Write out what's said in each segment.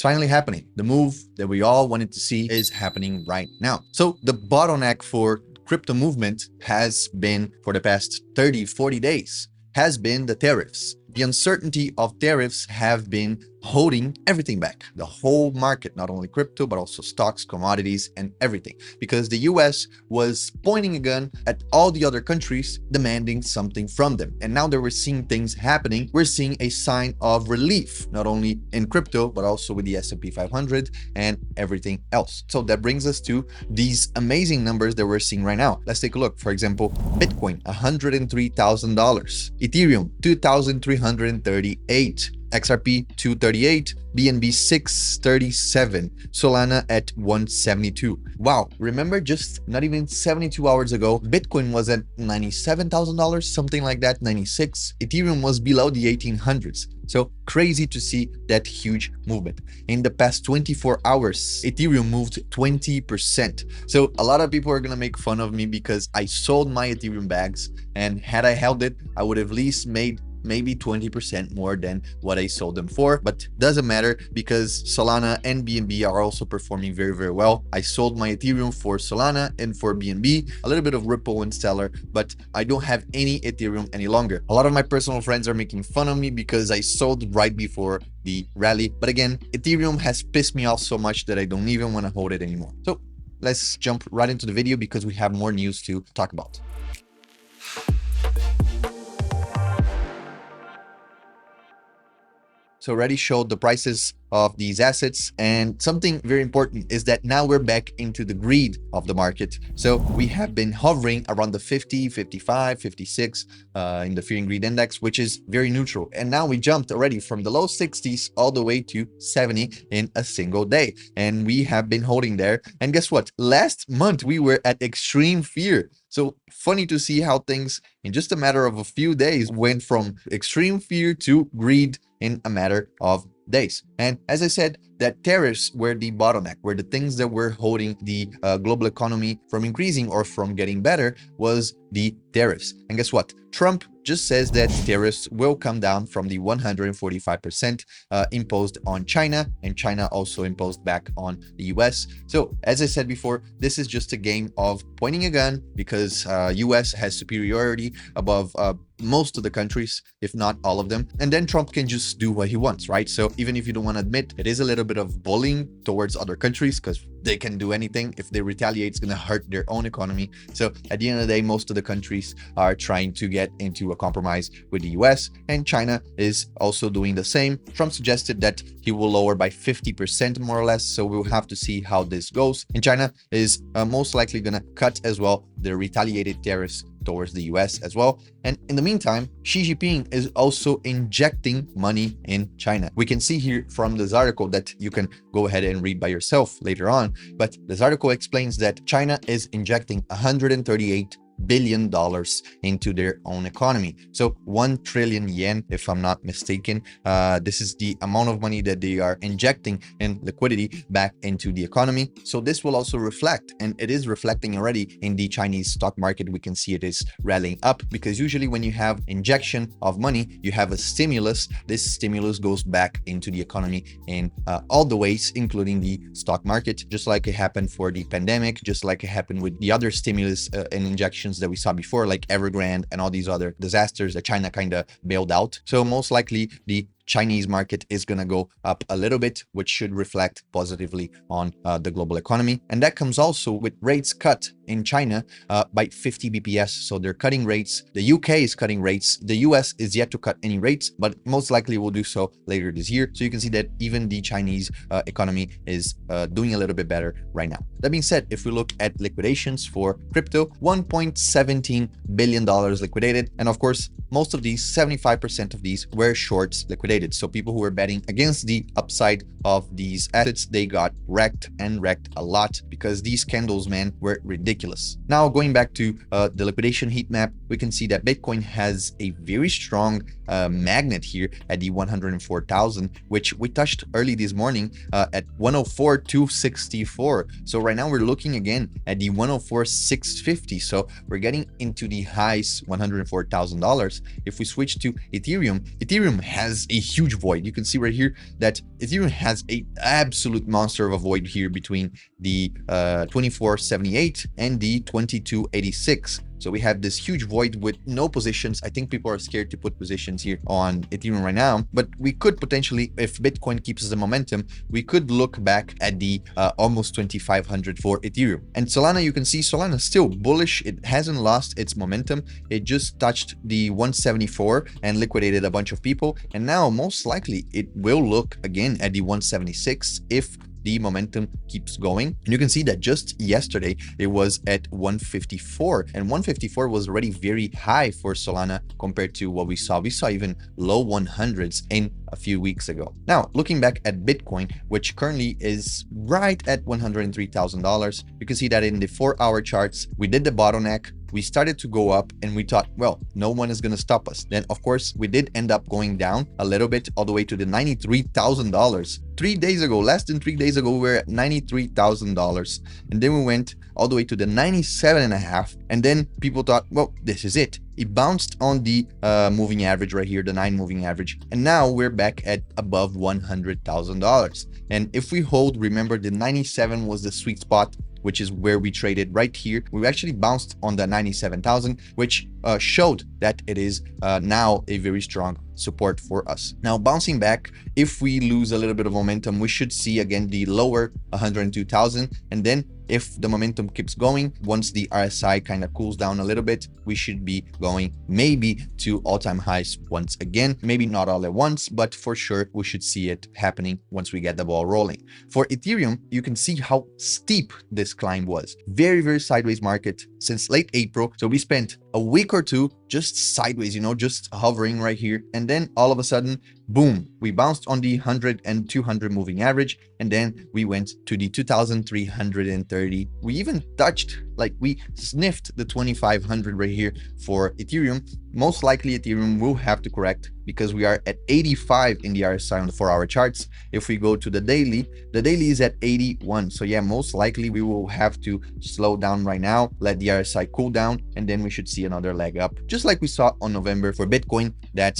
finally happening. The move that we all wanted to see is happening right now. So the bottleneck for crypto movement has been, for the past 30, 40 days, has been the tariffs. The uncertainty of tariffs have been holding everything back, the whole market, not only crypto, but also stocks, commodities, and everything, because the US was pointing a gun at all the other countries, demanding something from them. And now that we're seeing things happening, we're seeing a sign of relief, not only in crypto, but also with the S&P 500 and everything else. So that brings us to these amazing numbers that we're seeing right now. Let's take a look. For example, Bitcoin, $103,000, Ethereum, 2,338, XRP 238, BNB 637, Solana at 172. Wow, remember just not even 72 hours ago, Bitcoin was at $97,000, something like that, 96. Ethereum was below the 1800s. So crazy to see that huge movement. In the past 24 hours, Ethereum moved 20%. So a lot of people are gonna make fun of me because I sold my Ethereum bags, and had I held it, I would have at least made maybe 20% more than what I sold them for, but doesn't matter because Solana and BNB are also performing very, very well. I sold my Ethereum for Solana and for BNB, a little bit of Ripple and Stellar, but I don't have any Ethereum any longer. A lot of my personal friends are making fun of me because I sold right before the rally, but again, Ethereum has pissed me off so much that I don't even want to hold it anymore. So let's jump right into the video because we have more news to talk about. So already showed the prices of these assets, and something very important is that now we're back into the greed of the market. So we have been hovering around the 50, 55, 56 in the Fear and Greed Index, which is very neutral. And now we jumped already from the low 60s all the way to 70 in a single day. And we have been holding there. And guess what? Last month we were at extreme fear. So funny to see how things in just a matter of a few days went from extreme fear to greed in a matter of days. And as I said, that tariffs were the bottleneck, were the things that were holding the global economy from increasing or from getting better, was the tariffs. And guess what? Trump just says that tariffs will come down from the 145% imposed on China, and China also imposed back on the US. So as I said before, this is just a game of pointing a gun because US has superiority above most of the countries, if not all of them. And then Trump can just do what he wants, right? So even if you don't want to admit, it is a little bit of bullying towards other countries because they can do anything. If they retaliate, it's going to hurt their own economy. So at the end of the day, most of the countries are trying to get into a compromise with the US, and China is also doing the same. Trump suggested that he will lower by 50% more or less. So we'll have to see how this goes. And China is most likely going to cut as well the retaliated tariffs towards the US as well. And in the meantime, Xi Jinping is also injecting money in China. We can see here from this article that you can go ahead and read by yourself later on, but this article explains that China is injecting 138 billion dollars into their own economy. So 1 trillion yen, if I'm not mistaken. This is the amount of money that they are injecting in liquidity back into the economy. So this will also reflect, and it is reflecting already in the Chinese stock market. We can see it is rallying up because usually when you have injection of money, you have a stimulus. This stimulus goes back into the economy in all the ways, including the stock market, just like it happened for the pandemic, just like it happened with the other stimulus and injections that we saw before, like Evergrande and all these other disasters that China kind of bailed out. So most likely the Chinese market is going to go up a little bit, which should reflect positively on the global economy. And that comes also with rates cut in China by 50 BPS. So they're cutting rates. The UK is cutting rates. The US is yet to cut any rates, but most likely will do so later this year. So you can see that even the Chinese economy is doing a little bit better right now. That being said, if we look at liquidations for crypto, $1.17 billion liquidated. And of course, most of these, 75% of these were shorts liquidated. So people who were betting against the upside of these assets, they got wrecked and wrecked a lot because these candles, man, were ridiculous. Now going back to the liquidation heat map, we can see that Bitcoin has a very strong magnet here at the 104,000, which we touched early this morning at 104,264. So right now we're looking again at the 104,650. So we're getting into the highs, $104,000. If we switch to Ethereum, Ethereum has a huge void. You can see right here that Ethereum has has a absolute monster of a void here between the 2478 and the 2286. So we have this huge void with no positions. I think people are scared to put positions here on Ethereum right now, but we could potentially, if Bitcoin keeps the momentum, we could look back at the almost 2,500 for Ethereum. And Solana, you can see Solana is still bullish. It hasn't lost its momentum. It just touched the 174 and liquidated a bunch of people. And now most likely it will look again at the 176 if the momentum keeps going. And you can see that just yesterday it was at 154, and 154 was already very high for Solana compared to what we saw. We saw even low 100s in a few weeks ago. Now, looking back at Bitcoin, which currently is right at $103,000, you can see that in the 4-hour charts, we did the bottleneck. We started to go up and we thought, well, no one is going to stop us. Then, of course, we did end up going down a little bit all the way to the $93,000. 3 days ago, less than 3 days ago, we were at $93,000. And then we went all the way to the 97.5. And then people thought, well, this is it. It bounced on the moving average right here, the 9 moving average. And now we're back at above $100,000. And if we hold, remember the 97 was the sweet spot, which is where we traded right here. We actually bounced on the 97,000, which showed that it is now a very strong support for us. Now, bouncing back, if we lose a little bit of momentum, we should see again the lower 102,000. And then if the momentum keeps going, once the RSI kind of cools down a little bit, we should be going maybe to all-time highs once again. Maybe not all at once, but for sure we should see it happening once we get the ball rolling. For Ethereum, you can see how steep this climb was. Very, very sideways market since late April. So we spent a week or two just sideways, just hovering right here. And then all of a sudden, boom, we bounced on the 100 and 200 moving average. And then we went to the 2,330. We even touched, like we sniffed the 2,500 right here for Ethereum. Most likely Ethereum will have to correct because we are at 85 in the RSI on the 4-hour charts. If we go to the daily is at 81. So yeah, most likely we will have to slow down right now, let the RSI cool down, and then we should see another leg up. Just like we saw on November for Bitcoin, that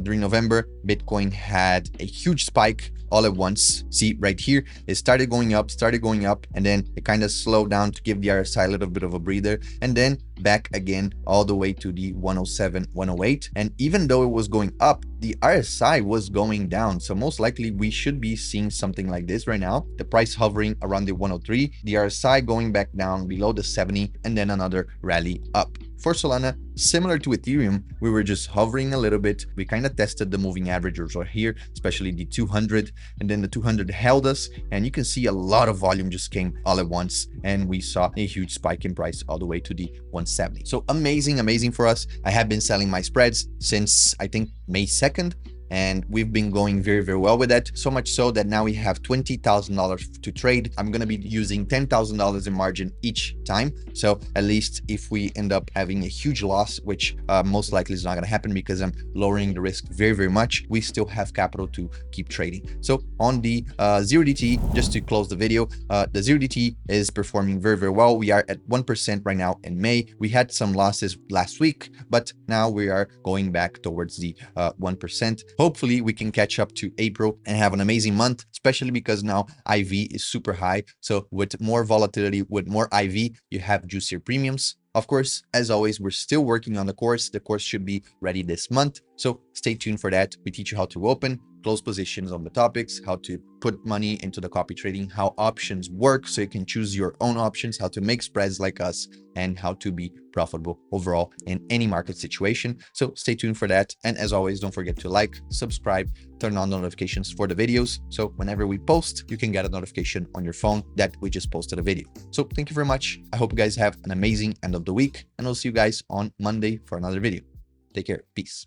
during November, Bitcoin had a huge spike all at once. See right here, it started going up, and then it kind of slowed down to give the RSI a little bit of a breather, and then back again all the way to the 107, 108. And even though it was going up, the RSI was going down. So most likely we should be seeing something like this right now. The price hovering around the 103, the RSI going back down below the 70, and then another rally up. For Solana, similar to Ethereum, we were just hovering a little bit. We kind of tested the moving averages right here, especially the 200, and then the 200 held us, and you can see a lot of volume just came all at once, and we saw a huge spike in price all the way to the 170. So amazing for us. I have been selling my spreads since I think May 2nd. And we've been going very, very well with that. So much so that now we have $20,000 to trade. I'm going to be using $10,000 in margin each time. So at least if we end up having a huge loss, which most likely is not going to happen because I'm lowering the risk very, very much, we still have capital to keep trading. So on the 0DT, just to close the video, the 0DT is performing very, very well. We are at 1% right now in May. We had some losses last week, but now we are going back towards the 1%. Hopefully we can catch up to April and have an amazing month, especially because now IV is super high. So with more volatility, with more IV, you have juicier premiums. Of course, as always, we're still working on the course. The course should be ready this month. So stay tuned for that. We teach you how to open, close positions on the topics, how to put money into the copy trading, how options work so you can choose your own options, how to make spreads like us, and how to be profitable overall in any market situation. So stay tuned for that. And as always, don't forget to like, subscribe, turn on notifications for the videos. So whenever we post, you can get a notification on your phone that we just posted a video. So thank you very much. I hope you guys have an amazing end of the week, and I'll see you guys on Monday for another video. Take care. Peace.